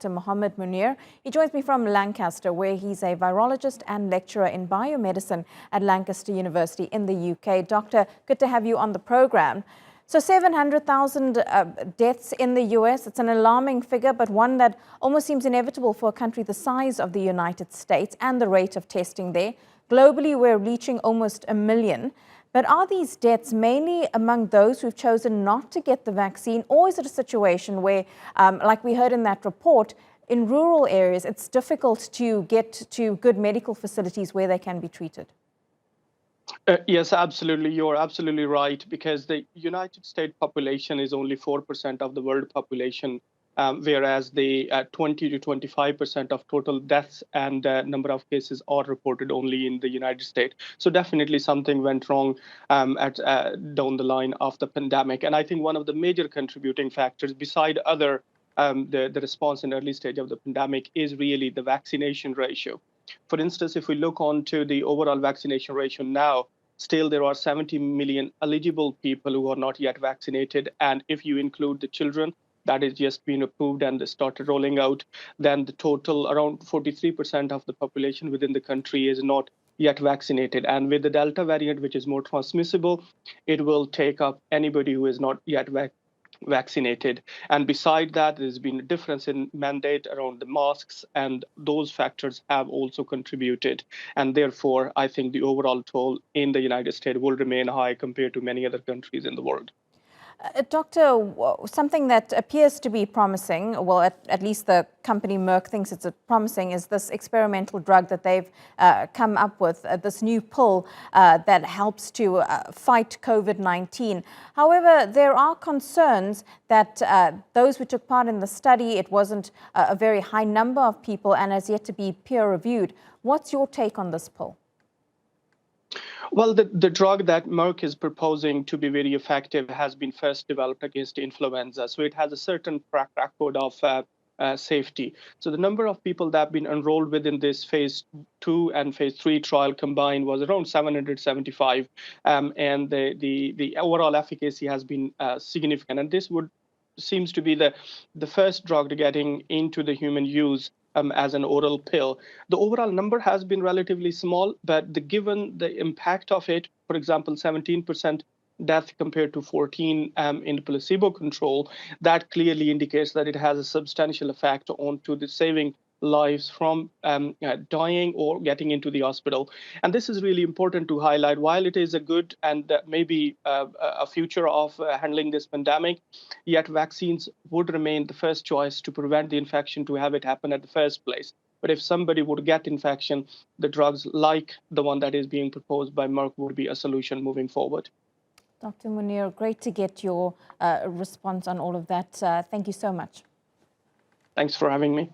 Dr. Muhammad Munir. He joins me from Lancaster, where he's a virologist and lecturer in biomedicine at Lancaster University in the UK. Doctor, good to have you on the program. So 700,000 deaths in the US. It's an alarming figure, but one that almost seems inevitable for a country the size of the United States and the rate of testing there. Globally, we're reaching almost 1 million. But are these deaths mainly among those who've chosen not to get the vaccine, or is it a situation where, like we heard in that report, in rural areas, it's difficult to get to good medical facilities where they can be treated? Yes, absolutely. You're absolutely right, because the United States population is only 4% of the world population, whereas the 20 to 25% of total deaths and number of cases are reported only in the United States. So definitely something went wrong down the line of the pandemic. And I think one of the major contributing factors, beside other the response in early stage of the pandemic, is really the vaccination ratio. For instance, if we look on to the overall vaccination ratio now, still there are 70 million eligible people who are not yet vaccinated. And if you include the children, that is just been approved and started rolling out, then the total around 43% of the population within the country is not yet vaccinated. And with the Delta variant, which is more transmissible, it will take up anybody who is not yet vaccinated. And beside that, there's been a difference in mandate around the masks, and those factors have also contributed. And therefore, I think the overall toll in the United States will remain high compared to many other countries in the world. Doctor, something that appears to be promising, well, at least the company Merck thinks it's promising, is this experimental drug that they've come up with, this new pill that helps to fight COVID-19. However, there are concerns that those who took part in the study, it wasn't a very high number of people and has yet to be peer-reviewed. What's your take on this pill? Well, the drug that Merck is proposing to be very effective has been first developed against influenza. So it has a certain track record of safety. So the number of people that have been enrolled within this phase 2 and phase 3 trial combined was around 775. And the overall efficacy has been significant. And this seems to be the first drug to getting into the human use as an oral pill. The overall number has been relatively small, but given the impact of it, for example, 17% death compared to 14 in placebo control, that clearly indicates that it has a substantial effect onto the saving lives from dying or getting into the hospital. And this is really important to highlight. While it is a good and maybe a future of handling this pandemic, yet vaccines would remain the first choice to prevent the infection to have it happen at the first place. But if somebody would get infection, the drugs like the one that is being proposed by Merck would be a solution moving forward. Dr. Munir, great to get your response on all of that. Thank you so much. Thanks for having me.